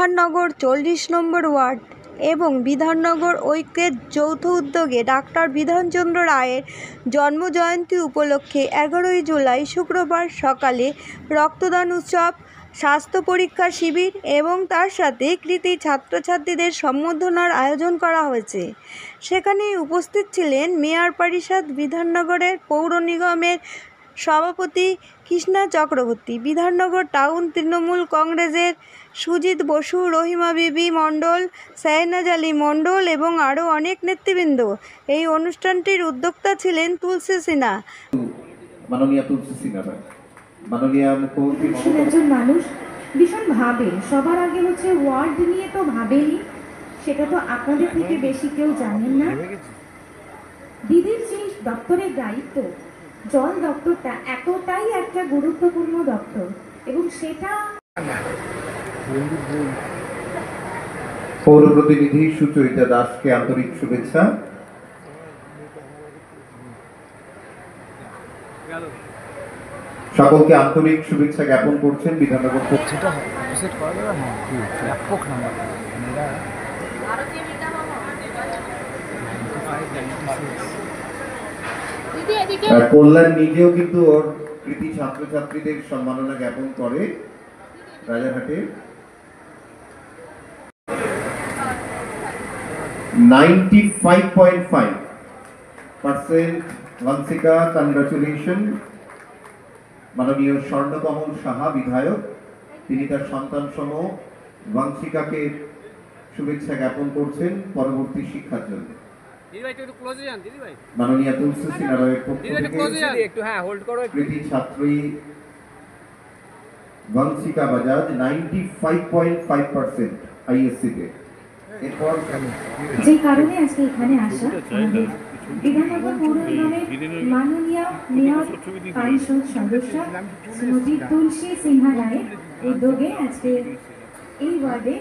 বিধাননগর 40 নম্বর word এবং বিধাননগর ঐক্যের যৌথ উদ্যোগে ডাক্তার বিধানচন্দ্র রায়ের জন্মজয়ন্তী উপলক্ষে 11ই জুলাই শুক্রবার সকালে রক্তদান উৎসব, স্বাস্থ্য পরীক্ষা শিবির এবং তার সাথে কৃতী ছাত্রছাত্রীদের সম্বর্ধনার আয়োজন করা হয়েছে। সেখানে উপস্থিত ছিলেন মেয়র পরিষদ বিধাননগরের পৌর নিগমের সভাপতি কৃষ্ণা চক্রবর্তী, বিধাননগর টাউন তৃণমূল কংগ্রেসের সুজিত বসু, রহিমা বিবি মণ্ডল, শাহনাজ আলী মণ্ডল এবং আরও অনেক নেতৃবৃন্দ। এই অনুষ্ঠানটির উদ্যোক্তা ছিলেন তুলসী সিনহা। মাননীয় তুলসী সিনহা, মাননীয় মুখ্যমন্ত্রী একজন মানুষ ভীষণ ভাবে, সবার আগে হচ্ছে ওয়ার্ড নিয়ে তো ভাবেনি, সেটা তো আপনাদের থেকে বেশি কেউ জানেন না। দিদির যে দপ্তরের দায়িত্ব, জল দপ্তরটা এতটাই একটা গুরুত্বপূর্ণ দপ্তর এবং সেটা পৌর প্রতিনিধি সুচরিতা দাসকে আন্তরিক শুভেচ্ছা। সকলকে আন্তরিক শুভেচ্ছা জ্ঞাপন করছেন বিধাননগর কল্যাণ নিজেও কিন্তু ওর কৃতি ছাত্রছাত্রীদের সম্মাননা জ্ঞাপন করে। রাজারহাটে 95.5% ওয়াংশিকা, কংগ্রাচুলেশন। মাননীয় স্বর্ণকমল সাহা বিধায়ক, তিনি তার সন্তান সহ ওয়াংশিকাকে শুভেচ্ছা জ্ঞাপন করছেন পরবর্তী শিক্ষার জন্য। মাননীয় তুলসী সিনহার পক্ষ থেকে কৃতি ছাত্রী ওয়াংশিকা বাজাজ 95.5% আইএসসি তে। এরপর যে কারণে আজকে এখানে আসা, আমাদের বিধাননগর পৌর নিগমের মাননীয় মেয়র পরিষদ সদস্য শ্রীমতী তুলসী সিনহা রায়ের উদ্যোগে আজকে এই ওয়ার্ডে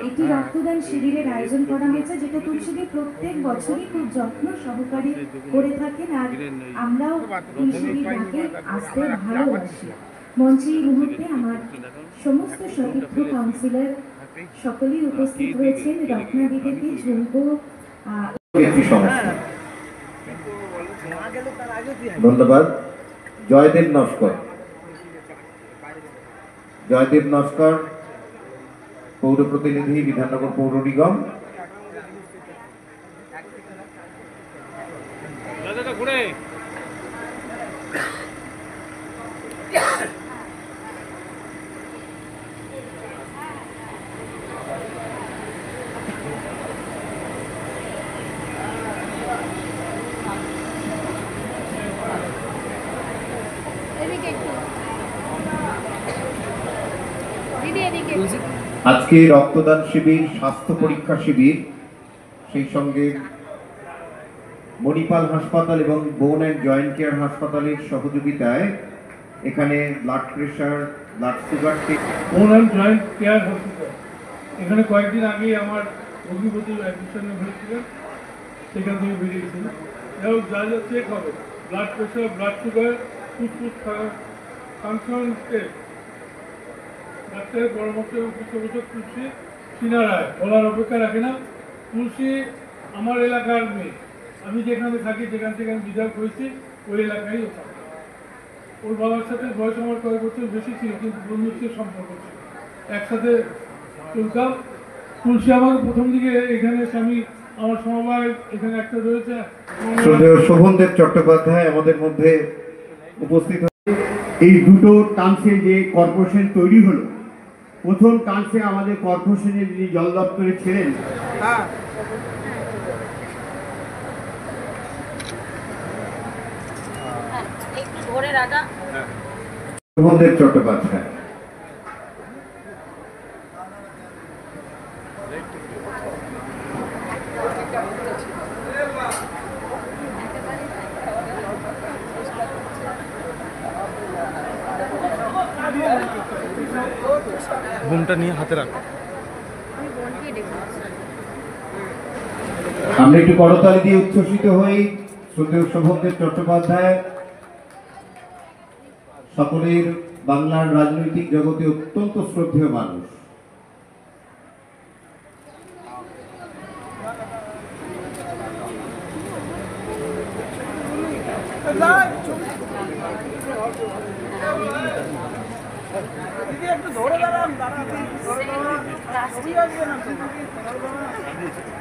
একটি রক্তদান শিবিরের আয়োজন করা হয়েছে, যেটা তুলসীদি প্রত্যেক বছরই খুব যত্ন সহকারে করে থাকেন, আর আমরাও তুলসীদির ডাকে আসতে ভালোবাসি। মঞ্চে এই মুহূর্তে আমার সমস্ত সতীর্থ কাউন্সিলর সকলেই উপস্থিত হয়েছেন। রত্নাদি থেকে ঝুমকো, ধন্যবাদ। জয়দেব নস্কর, জয়দেব নস্কর পৌর প্রতিনিধি বিধাননগর পৌর নিগম। আজকে রক্তদান শিবির, স্বাস্থ্য পরীক্ষা শিবির, সেই সঙ্গে মণিপাল হাসপাতাল এবং বোন অ্যান্ড জয়েন্ট কেয়ার হাসপাতালের সহযোগিতায় এখানে blood pressure, blood sugar test. বোন অ্যান্ড জয়েন্ট কেয়ার হসপিটাল এখানে কয়েকদিন আগে আমার ভগ্নিপতি অ্যাডমিশনে হয়েছিলেন, সেখান থেকে বেরিয়েছিল। এবং যা যা চেক হবে, ব্লাড প্রেশার, ব্লাড সুগার, ফুসফুস ফাংশন টেস্ট, ডাক্তারের পরামর্শ পৃষ্ঠপোষক তুলসী সিনহা রায় বলার অপেক্ষা রাখে না। তুলসী আমার এলাকার মেয়ে, আমি যেখানে থাকি, যেখান থেকে আমি বিধায়ক হয়েছি, ওই এলাকায় ও থাকে। ওর বাবার সাথে বয়স আমার কয়েক বছর বেশি ছিল, কিন্তু বন্ধুত্বের সম্পর্ক ছিল, একসাথে চলতাম। তুলসী আমার প্রথম দিকে এখানে স্বামী আমার সমবায় এখানে একটা রয়েছে। শোভনদেব চট্টোপাধ্যায় আমাদের মধ্যে উপস্থিত। এই দুটো টার্মসে যে কর্পোরেশন তৈরি হলো, প্রথম টার্মসে আমাদের কর্পোরেশনের যিনি জল দপ্তরে ছিলেন শোভনদেব চট্টোপাধ্যায়। ঘুমটা নিয়ে হাতে রাখ। আমরা একটু করতালি দিয়ে উচ্ছ্বসিত হই। শ্রদ্ধেয় শোভনদেব চট্টোপাধ্যায় সকলের বাংলার রাজনৈতিক জগতে অত্যন্ত শ্রদ্ধেয় মানুষ।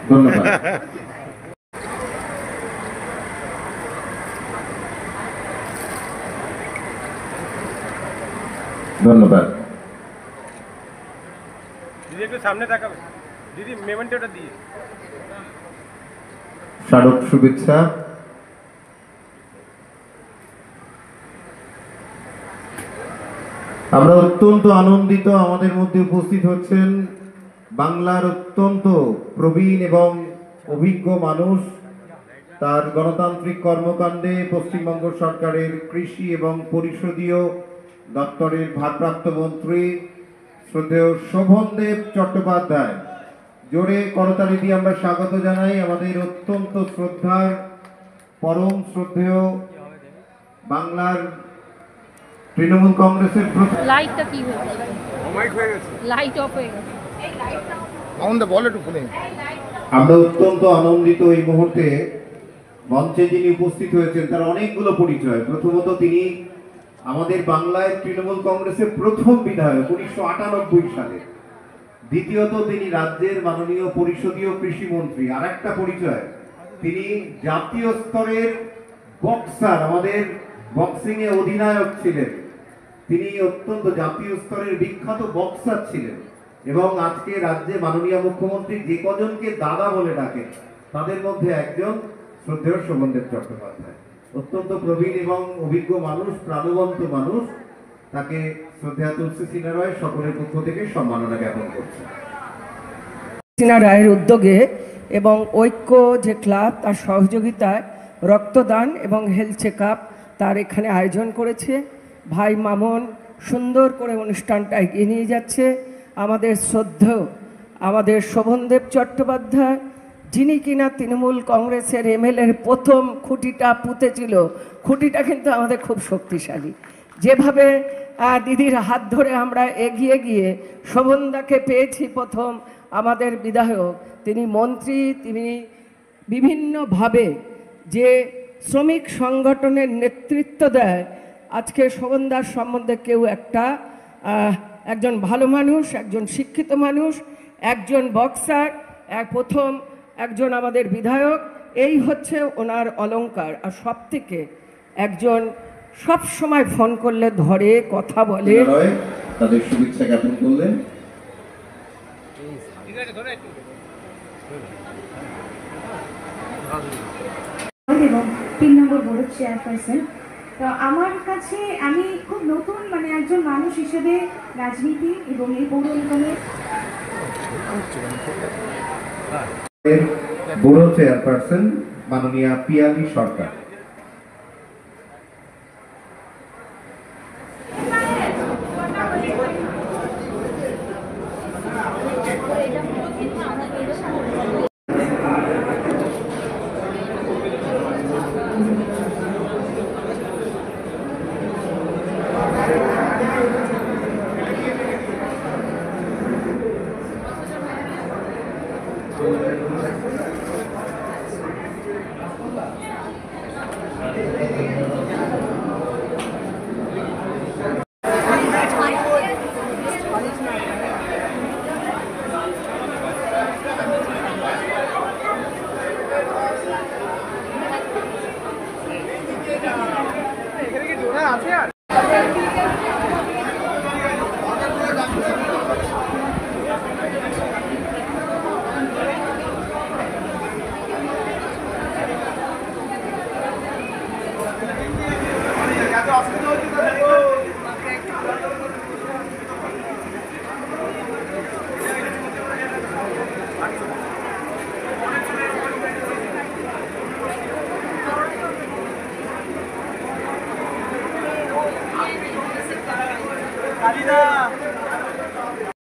ধন্যবাদ। ধন্যবাদ। দিদি একটু সামনে তাকাবে, দিদি মেমেন্টোটা দিয়ে। স্মারক শুভেচ্ছা। আমরা অত্যন্ত আনন্দিত, আমাদের মধ্যে উপস্থিত হচ্ছেন বাংলার অত্যন্ত প্রবীণ এবং অভিজ্ঞ মানুষ, তার গণতান্ত্রিক কর্মকাণ্ডে পশ্চিমবঙ্গ সরকারের কৃষি এবং পরিষদীয় দপ্তরের ভারপ্রাপ্ত মন্ত্রী শ্রদ্ধেয় শোভনদেব চট্টোপাধ্যায়। জোরে করতালি দিয়ে আমরা স্বাগত জানাই আমাদের অত্যন্ত শ্রদ্ধার পরম শ্রদ্ধেয় বাংলার তৃণমূল কংগ্রেসের লাইটটা কি হয়েছে? লাইট অফ হয়ে গেছে। আমরা অত্যন্ত আনন্দিত এই মুহূর্তে মঞ্চে যিনি উপস্থিত হয়েছেন তার অনেকগুলো পরিচয়। প্রথমত তিনি আমাদের বাংলায় তৃণমূল কংগ্রেসের প্রথম বিধায়ক 1998 সালে। দ্বিতীয়ত তিনি রাজ্যের মাননীয় পরিষদীয় কৃষি মন্ত্রী। আর একটা পরিচয়, তিনি জাতীয় স্তরের বক্সার, আমাদের বক্সিং এ অধিনায়ক ছিলেন। তিনি অত্যন্ত জাতীয় স্তরের বিখ্যাত বক্সার ছিলেন এবং আজকে রাজ্যে মাননীয় মুখ্যমন্ত্রী যে কজনকে দাদা বলে ডাকেন তাদের মধ্যে একজন শ্রদ্ধেয় শোভনদেব চট্টোপাধ্যায়। অত্যন্ত প্রবীণ এবং অভিজ্ঞ মানুষ, প্রাণবন্ত মানুষ। তাকে শ্রদ্ধেয় তুলসী সিনহা রায় সকলের পক্ষ থেকে সম্মাননা জ্ঞাপন করছে। সিনহা রায়ের উদ্যোগে এবং ঐক্য যে ক্লাব তার সহযোগিতায় রক্তদান এবং হেলথ চেক আপ তার এখানে আয়োজন করেছে। ভাই মামুন সুন্দর করে অনুষ্ঠানটা এগিয়ে নিয়ে যাচ্ছে। আমাদের শ্রদ্ধেয় আমাদের শোভনদেব চট্টোপাধ্যায়, যিনি কিনা তৃণমূল কংগ্রেসের এমএলএর প্রথম খুঁটিটা পুঁতেছিল, খুঁটিটা কিন্তু আমাদের খুব শক্তিশালী। যেভাবে দিদির হাত ধরে আমরা এগিয়ে গিয়ে শোভনদাকে পেয়েছি প্রথম আমাদের বিধায়ক, তিনি মন্ত্রী, তিনি বিভিন্নভাবে যে শ্রমিক সংগঠনের নেতৃত্ব দেয়। আজকে শোভনদার সম্বন্ধে কেউ একজন ভালো মানুষ, একজন শিক্ষিত মানুষ, একজন বক্সার, প্রথম একজন আমাদের বিধায়ক, এই হচ্ছে ওনার অলংকার। আর সব থেকে একজন সব সময় ফোন করলে ধরে, কথা বলে। তাদের শুভেচ্ছা জ্ঞাপন করলেন। এবং 3 নম্বর বোর্ড চেয়ারপারসন। তো আমার কাছে আমি খুব নতুন একজন মানুষ হিসেবে রাজনীতি এবং এই পৌর নিগমের বোর্ড চেয়ারপারসন মাননীয়া পিয়ালি সরকার।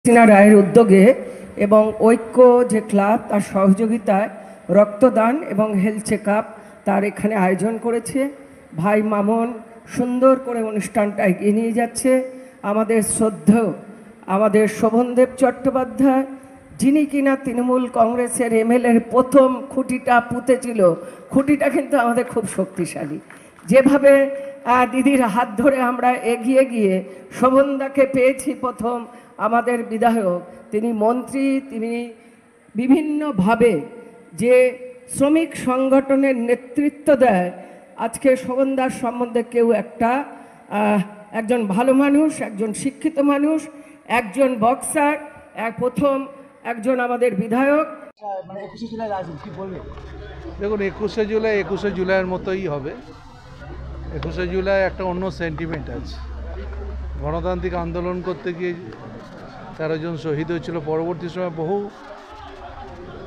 সিনহা রায়ের উদ্যোগে এবং ঐক্য যে ক্লাব তার সহযোগিতায় রক্তদান এবং হেলথ চেক আপ তার এখানে আয়োজন করেছে। ভাই মামুন সুন্দর করে অনুষ্ঠানটা এগিয়ে নিয়ে যাচ্ছে। আমাদের শ্রদ্ধেয় আমাদের শোভনদেব চট্টোপাধ্যায়, যিনি কিনা তৃণমূল কংগ্রেসের এমএলএর প্রথম খুঁটিটা পুঁতেছিল, খুঁটিটা কিন্তু আমাদের খুব শক্তিশালী। যেভাবে দিদির হাত ধরে আমরা এগিয়ে গিয়ে শোভনদাকে পেয়েছি প্রথম আমাদের বিধায়ক। তিনি মন্ত্রী, তিনি বিভিন্নভাবে যে শ্রমিক সংগঠনের নেতৃত্ব দেয়। আজকে শোভনদার সম্বন্ধে কেউ একজন ভালো মানুষ, একজন শিক্ষিত মানুষ, একজন বক্সার, প্রথম একজন আমাদের বিধায়ক। দেখুন, 21শে জুলাইয়ের মতোই হবে। 21শে জুলাই একটা অন্য সেন্টিমেন্ট আছে। গণতান্ত্রিক আন্দোলন করতে গিয়ে 13 জন শহীদ হয়েছিল। পরবর্তী সময় বহু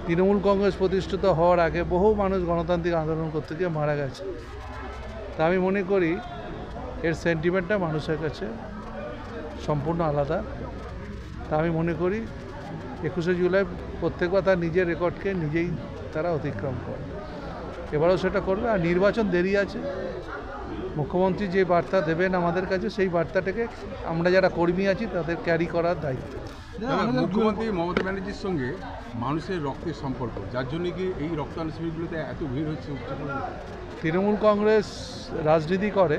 তৃণমূল কংগ্রেস প্রতিষ্ঠিত হওয়ার আগে বহু মানুষ গণতান্ত্রিক আন্দোলন করতে গিয়ে মারা গেছে। তা আমি মনে করি এর সেন্টিমেন্টটা মানুষের কাছে সম্পূর্ণ আলাদা। তা আমি মনে করি 21শে জুলাই প্রত্যেকবার তার নিজের রেকর্ডকে নিজেই তারা অতিক্রম করে। এবারও সেটা করবে। আর নির্বাচন দেরি আছে। মুখ্যমন্ত্রী যে বার্তা দেবেন আমাদের কাছে, সেই বার্তাটাকে আমরা যারা কর্মী আছি তাদের ক্যারি করার দায়িত্ব। মুখ্যমন্ত্রী মমতা ব্যানার্জির সঙ্গে মানুষের রক্তের সম্পর্ক, যার জন্য কি এই রক্তদান শিবিরগুলোতে এত ভিড় হচ্ছে? তৃণমূল কংগ্রেস রাজনীতি করে,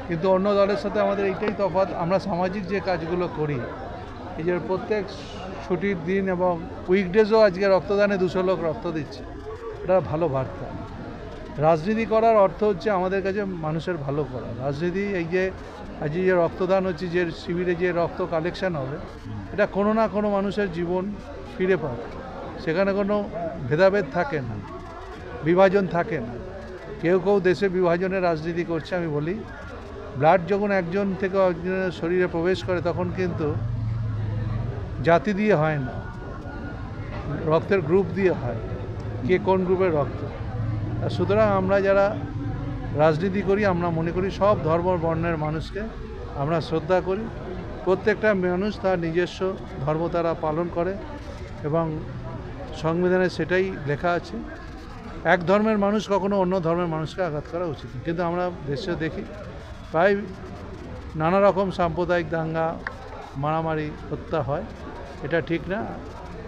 কিন্তু অন্য দলের সাথে আমাদের এইটাই তফাৎ, আমরা সামাজিক যে কাজগুলো করি, এই যে প্রত্যেক ছুটির দিন এবং উইকডেজও আজকে রক্তদানে 200 লোক রক্ত দিচ্ছে, এটা ভালো বার্তা। রাজনীতি করার অর্থ হচ্ছে আমাদের কাছে মানুষের ভালো করা। রাজনীতি এই যে আজ যে রক্তদান হচ্ছে, যে শিবিরে যে রক্ত কালেকশন হবে, এটা কোনো না কোনো মানুষের জীবন ফিরে পাবে। সেখানে কোনো ভেদাভেদ থাকে না, বিভাজন থাকে না। কেউ কেউ দেশে বিভাজনের রাজনীতি করছে। আমি বলি, ব্লাড যখন একজন থেকে একজনের শরীরে প্রবেশ করে, তখন কিন্তু জাতি দিয়ে হয় না, রক্তের গ্রুপ দিয়ে হয়, কে কোন গ্রুপের রক্ত। সুতরাং আমরা যারা রাজনীতি করি, আমরা মনে করি সব ধর্ম বর্ণের মানুষকে আমরা শ্রদ্ধা করি। প্রত্যেকটা মানুষ তার নিজস্ব ধর্ম তারা পালন করে এবং সংবিধানে সেটাই লেখা আছে। এক ধর্মের মানুষ কখনো অন্য ধর্মের মানুষকে আঘাত করা উচিত না। কিন্তু আমরা দেশে দেখি প্রায় নানা রকম সাম্প্রদায়িক দাঙ্গা, মারামারি, হত্যা হয়। এটা ঠিক না।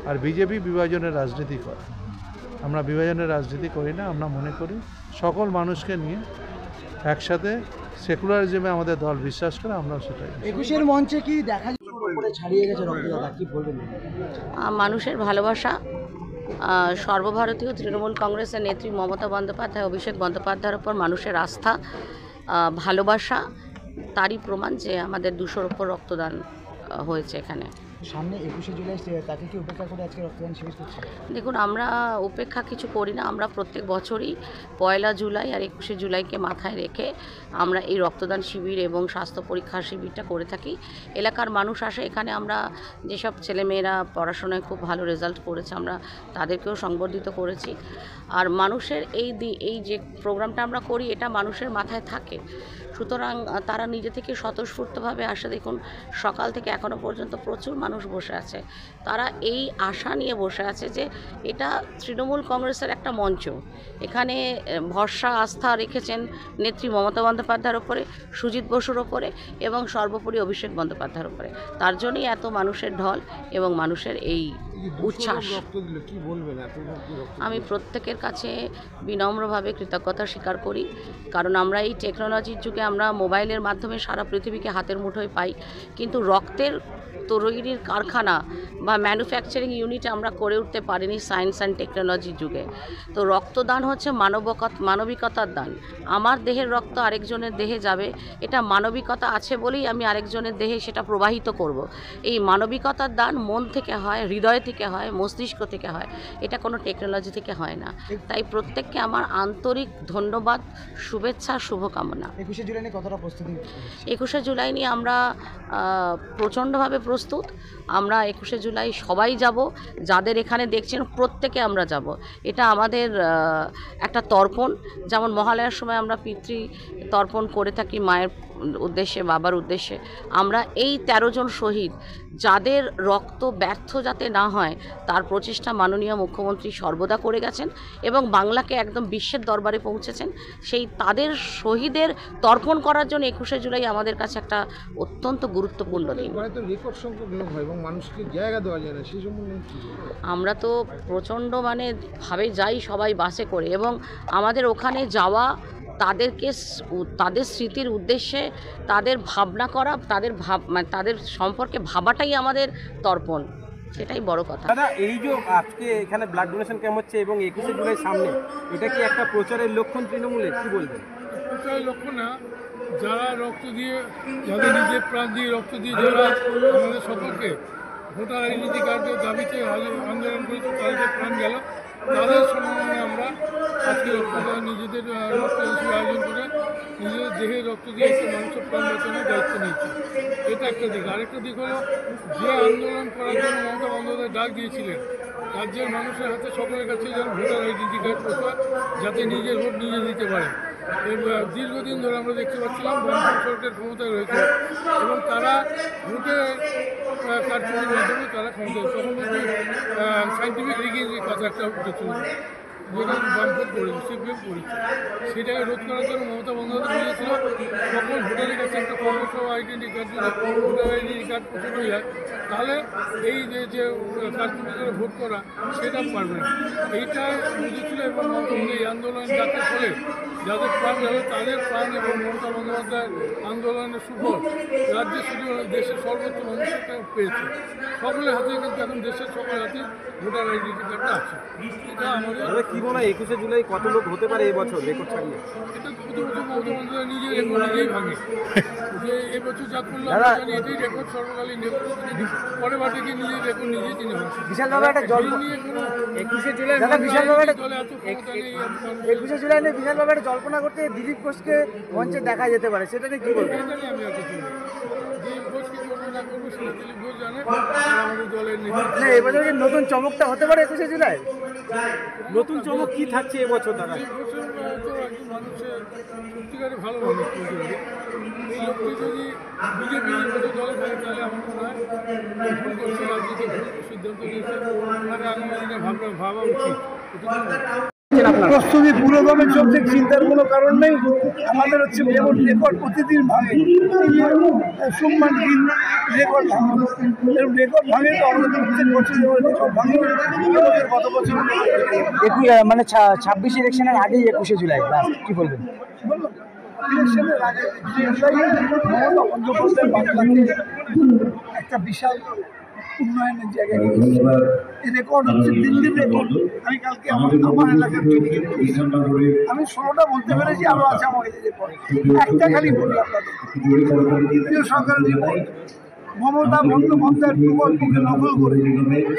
আর বিজেপি বিভাজনের রাজনীতি করে। আমরা বিভাজনের রাজনীতি করি না। আমরা মনে করি সকল মানুষকে নিয়ে একসাথে সেকুলারিজমে আমাদের দল বিশ্বাস করে, আমরা সেটাই। 21-এর মঞ্চে কি দেখা ছাড়িয়ে গেছে রক্তদাতা, কি বলবেন? মানুষের ভালোবাসা, সর্বভারতীয় তৃণমূল কংগ্রেসের নেত্রী মমতা বন্দ্যোপাধ্যায়, অভিষেক বন্দ্যোপাধ্যায়ের ওপর মানুষের আস্থা, ভালোবাসা, তারই প্রমাণ যে আমাদের 200-র ওপর রক্তদান হয়েছে এখানে। সামনে 21শে জুলাই, তাকে কি উপেক্ষা করে আজকে রক্তদান শিবির করছে? দেখুন, আমরা উপেক্ষা কিছু করি না। আমরা প্রত্যেক বছরই 1 জুলাই আর 21শে জুলাইকে মাথায় রেখে আমরা এই রক্তদান শিবির এবং স্বাস্থ্য পরীক্ষা শিবিরটা করে থাকি। এলাকার মানুষ আসে এখানে। আমরা যেসব ছেলেমেয়েরা পড়াশোনায় খুব ভালো রেজাল্ট করেছে, আমরা তাদেরকেও সংবর্ধিত করেছি। আর মানুষের এই যে প্রোগ্রামটা আমরা করি, এটা মানুষের মাথায় থাকে। সুতরাং তারা নিজে থেকে স্বতঃস্ফূর্তভাবে আসে। দেখুন, সকাল থেকে এখনও পর্যন্ত প্রচুর মানুষ বসে আছে। তারা এই আশা নিয়ে বসে আছে যে এটা তৃণমূল কংগ্রেসের একটা মঞ্চ। এখানে ভরসা, আস্থা রেখেছেন নেত্রী মমতা বন্দ্যোপাধ্যায়ের ওপরে, সুজিত বসুর ওপরে এবং সর্বোপরি অভিষেক বন্দ্যোপাধ্যায়ের ওপরে। তার জন্যই এত মানুষের ঢল এবং মানুষের এই উচ্ছ্বাস। আমি প্রত্যেকের কাছে বিনম্রভাবে কৃতজ্ঞতা স্বীকার করি, কারণ আমরা এই টেকনোলজির যুগে আমরা মোবাইলের মাধ্যমে সারা পৃথিবীকে হাতের মুঠোয় পাই, কিন্তু রক্তের তৈরির কারখানা বা ম্যানুফ্যাকচারিং ইউনিট আমরা করে উঠতে পারিনি সায়েন্স অ্যান্ড টেকনোলজির যুগে। তো রক্তদান হচ্ছে মানবিকতার দান। আমার দেহের রক্ত আরেকজনের দেহে যাবে, এটা মানবিকতা আছে বলেই আমি আরেকজনের দেহে সেটা প্রবাহিত করব। এই মানবিকতার দান মন থেকে হয়, হৃদয় থেকে হয়, মস্তিষ্ক থেকে হয়, এটা কোনো টেকনোলজি থেকে হয় না। তাই প্রত্যেককে আমার আন্তরিক ধন্যবাদ, শুভেচ্ছা, শুভকামনা। 21শে জুলাই নিয়ে কতটা প্রস্তুতি? 21শে জুলাই নিয়ে আমরা প্রচণ্ডভাবে প্রস্তুত। আমরা 21শে জুলাই সবাই যাব, যাদের এখানে দেখছেন প্রত্যেকে আমরা যাব। এটা আমাদের একটা তর্পণ। যেমন মহালয়ার সময় আমরা পিতৃ তর্পণ করে থাকি মায়ের উদ্দেশ্যে, বাবার উদ্দেশ্যে। আমরা এই 13 জন শহীদ, যাদের রক্ত ব্যর্থ যাতে না হয় তার প্রচেষ্টা মাননীয় মুখ্যমন্ত্রী সর্বদা করে গেছেন এবং বাংলাকে একদম বিশ্বের দরবারে পৌঁছেছেন। সেই তাদের শহীদের তর্পণ করার জন্য 21শে জুলাই আমাদের কাছে একটা অত্যন্ত গুরুত্বপূর্ণ দিন। রেকর্ড সংখ্যক লোক হয় এবং মানুষকে জায়গা দেওয়া যায় না, সেই সম্বন্ধে আমরা তো প্রচণ্ড ভাবে যাই সবাই বাসে করে, এবং আমাদের ওখানে যাওয়া তাদের স্মৃতির উদ্দেশ্যে তাদের ভাবনা করা, মানে তাদের সম্পর্কে ভাবাটাই আমাদের তর্পণ, সেটাই বড় কথা। দাদা, এই যে আজকে এখানে ব্লাড ডোনেশন ক্যাম্প হচ্ছে এবং 21শে জুলাই সামনে, এটা কি একটা প্রচারের লক্ষণ তৃণমূলের, কি বলবেন? প্রচারের লক্ষণ না, যারা রক্ত দিয়ে, যাদের নিজের প্রাণ দিয়ে রক্ত দিয়ে যারা আমাদের সকলকে ভোটার আইডেন্টি কার্ডের দাবিতে আন্দোলন করেছে, তাদের প্রাণ গেল, তাদের সম্মানে আমরা আজকে রক্তদান, নিজেদের রক্ত আয়োজন করে নিজেদের দেহে রক্ত দিয়ে একটা মানুষের প্রাণ বাঁচানোর দায়িত্ব নিয়েছি। এটা একটা দিক। আরেকটা দিক হলো, যে আন্দোলন করার জন্য মমতা বন্দ্যোপাধ্যায় ডাক দিয়েছিলেন, রাজ্যের মানুষের হাতে সকলের কাছে যেন ভোটার আইডেন্টি কার্ড পৌঁছায়, যাতে নিজের ভোট নিজে দিতে পারে। দীর্ঘদিন ধরে আমরা দেখতে পাচ্ছিলাম বামফ্রন্ট সরকার ক্ষমতায় রয়েছে এবং তারা ভোটে কারচুপির মাধ্যমে তারা ক্ষমতায়, তখন সাইন্টিফিক রিগিং কথা একটা উঠেছিল, যেটা বামফ্রন্ট করেছে, সিপিএম করেছে। সেটাকে রোধ করার জন্য মমতা বন্দ্যোপাধ্যায় বলেছিল সকল ভোটারের কাছে একটা কর্মসভা আইডেন্টি কার্ড, যদি ভোটার আইডেন্টি কার্ড পৌঁছানো যায়, তাহলে এই যে কারচুপি করে ভোট করা, সেটা পারবে না। এইটা বুঝেছিল এবং মমতা বন্দ্যোপাধ্যায় এই আন্দোলন ডাকার ফলে যাদের প্রাণ গেল, তাদের প্রাণ এবং মমতা বন্দ্যোপাধ্যায়ের আন্দোলনের সুফল রাজ্যে শুধু দেশের সর্বোচ্চ মানুষের পেয়েছে। সকলের হাতে কিন্তু এখন দেশের সকলের হাতে ভোটার আইডেন্টি কার্ডটা আছে। এটা আমাদের কি মনে হয় 21শে জুলাই কত লোক হতে পারে এবছর রেকর্ড ছাড়িয়ে? এটা প্রতি বছর মমতা বন্দ্যোপাধ্যায় নিজের রেকর্ড নিজেই ভাঙে, যে এবছর যা করলাম এটাই রেকর্ড, সর্বকালীন রেকর্ড। পরে বাটে গিয়ে নিজের রেকর্ড নিজেই তিনি ভাঙছে। বিশালভাবে একটা জল নিয়ে কোনো 21শে জুলাই বিশালভাবে দলে এত ক্ষমতা নেই, 21শে জুলাই নিয়ে বিশালভাবে একটা জল্পনা করতে দিলীপ ঘোষকে মঞ্চে দেখা যেতে পারে, সেটা নিয়ে কি বলবেন? এটা নিয়ে আমি আর কিছু বলবো না। দিলীপ ঘোষ কি করবো না করবো সেটা দিলীপ ঘোষ জানে, আর আমাদের দলের নেতা। না, এবছর কি নতুন চমকটা হতে পারে 21শে জুলাই? নতুন চমক কি থাকছে এবছর দাদা? দিলীপ ঘোষের তো একজন মানুষের সত্যিকারে ভালো মানুষ বলতে পারি। এই লোকটি যদি বিজেপি দলে থাকে, তাহলে আমার মনে হয় ভুল করছে, রাজনীতি ভুল সিদ্ধান্ত নিয়েছে, তাকে আগামী দিনে ভাবা উচিত। প্রস্তুতি পুরোদমে চলছে, চিন্তার কোনো কারণ নেই। আমাদের হচ্ছে যেমন রেকর্ড প্রতিদিন ভাঙে, সম্মান দিন রেকর্ড ভাঙে, রেকর্ড ভাঙে তো আমাদের প্রত্যেক বছর যেমন রেকর্ড ভাঙে, গত বছর মানে 26 ইলেকশনের আগেই 21শে জুলাই, কি বলবেন? ইলেকশনের আগে মমতা বন্দ্যোপাধ্যায় বাংলাকে একটা বিশাল উন্নয়নের জায়গায় রেকর্ড হচ্ছে, দিল্লির রেকর্ড। আমি কালকে আমার এলাকার আমি 16টা বলতে পেরেছি, আরও আছে আমার রেকর্ড। একটা খালি বলি আপনাদের, কেন্দ্রীয় সরকারের রিপোর্ট, মমতা বন্দ্যোপাধ্যায়ের প্রকল্পকে নকল করে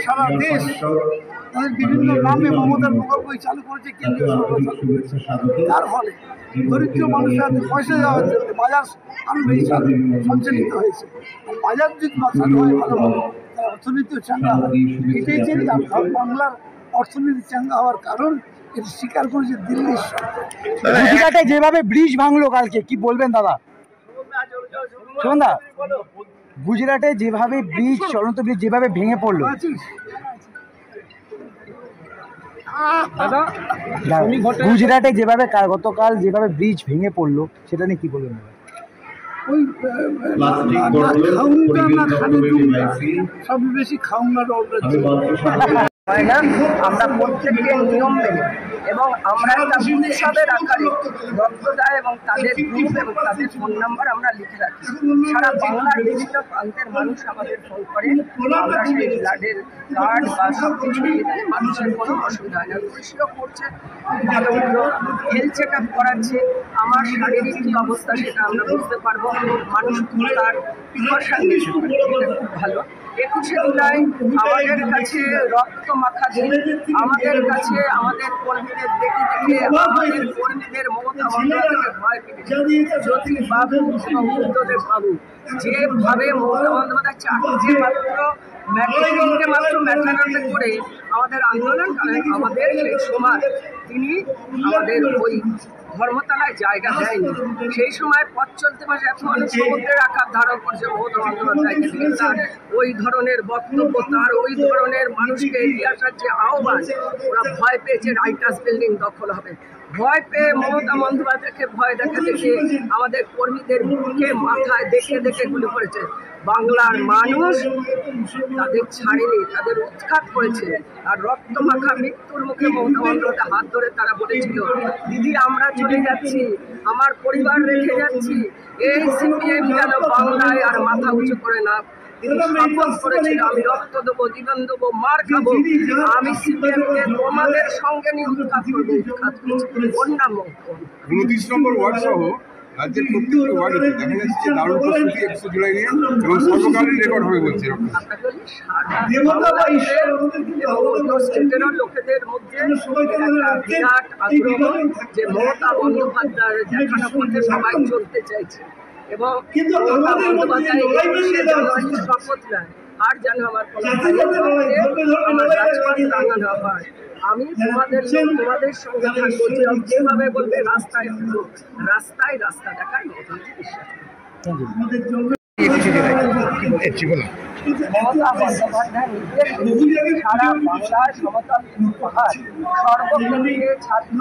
সারা দেশ তাদের বিভিন্ন নামে মমতার প্রকল্পই চালু করেছে কেন্দ্রীয় সরকার। তার ফলে দরিদ্র মানুষের হাতে পয়সা দেওয়া হচ্ছে, বাজার আরও বেশি সঞ্চালিত হয়েছে। আর বাজার যদি চালু হয় ভালোভাবে, তার অর্থনীতিও চাঙ্গা হয়। এটাই যে বাংলার অর্থনীতি চাঙ্গা হওয়ার কারণ, এটা স্বীকার করেছে দিল্লির সরকার। গুজরাটে যেভাবে ব্রিজ ভাঙলো কালকে, কি বলবেন দাদা? শুনুন দা, গুজরাটে যেভাবে ব্রিজ, চলন্ত ব্রিজ যেভাবে ভেঙে পড়লো, গুজরাটে যেভাবে গতকাল যেভাবে ব্রিজ ভেঙে পড়লো, সেটা নিয়ে কি বলবেন? ওই সব বেশি খাউঙ্গা হয় না, আমরা প্রত্যেককে নিয়ম মেনে এবং আমরা একটা উৎসবের আকারে রক্ত দেয় এবং তাদের গ্রুপ এবং তাদের ফোন নাম্বার আমরা লিখে রাখি। সারা বাংলার বিভিন্ন প্রান্তের মানুষ আমাদের ফোন করে, আমরা সেই ব্লাডের কার্ড বা সব কিছু মানুষের কোনো অসুবিধা হয় না। পুলিশও করছে, ভালো ভালো হেলথ চেক আপ করাচ্ছে। আমার শারীরিক কী অবস্থা সেটা আমরা বুঝতে পারবো, মানুষ তার প্রিকশন নিতে পারে, এটা খুব ভালো। 21শে জুলাই আমাদের কাছে রক্ত মাখা দিন, আমাদের কাছে আমাদের কর্মীদের দেখে দেখে আমাদের কর্মীদের মমতা বন্দ্যোপাধ্যায়কে ভয় পেয়েছে। জ্যোতি বাবু এবং বুদ্ধদেব বাবু যেভাবে মমতা বন্দ্যোপাধ্যায় চারটে মাত্র ম্যাটারনাতে করে আমাদের আন্দোলন করেন, আমাদের সেই সময় তিনি আমাদের ওই ধর্মতলায় জায়গা দেয়নি। সেই সময় পথ চলতে পাশে এত মানুষ সমুদ্রের আকার ধারণ করছে মমতা বন্দ্যোপাধ্যায়কে দিয়ে। তার ওই ধরনের বক্তব্য, তার ওই ধরনের মানুষকে এগিয়ে আসার যে আহ্বান, ওরা ভয় পেয়েছে রাইটার্স বিল্ডিং দখল হবে। ভয় পেয়ে মমতা বন্দ্যোপাধ্যায়কে ভয় দেখা দেখে আমাদের কর্মীদের মুখে মাথায় দেখে দেখে গুলি করেছে। বাংলার মানুষ তাদের ছাড়েনি, তাদের উৎখাত করেছে। আর রক্তমাখা মৃত্যুর মুখে মমতা বন্দ্যোপাধ্যায় হাত ধরে তারা বলেছিল, দিদি আমরা চলে যাচ্ছি, আমার পরিবার রেখে যাচ্ছি, এই সিপিএম যেন বাংলায় আর মাথা উঁচু করে না। তিনি শপথ করেছিল, আমি রক্ত দেবো, জীবন দেবো, মার খাবো, আমি সিপিএমকে তোমাদের সঙ্গে নিয়ে উৎখাত করবো। উৎখাত বন্যা মুক্ত 29 নম্বর ওয়ার্ড সহ রাজ্যের প্রত্যেকটি ওয়ার্ডে দেখা যাচ্ছে যে দারুণ প্রস্তুতি 21 জুলাই নিয়ে এবং সর্বকালীন রেকর্ড হবে বলছে। লোকেদের মধ্যে বিরাট আগ্রহ যে মমতা বন্দ্যোপাধ্যায়ের দেখানো পথে সবাই চলতে চাইছে এবং মমতা বন্দ্যোপাধ্যায় শপথ নেয় আর যেন আমার আমার রাজপথ রাঙানো হয়। আমি তোমাদের সঙ্গে থাকবো, যেভাবে বলবে রাস্তায় রাস্তায় রাস্তা দেখায় মমতা বন্দ্যোপাধ্যায় নিজের সারা বাংলার সমতল পাহাড় সর্বক্ষেত্রে ছাত্র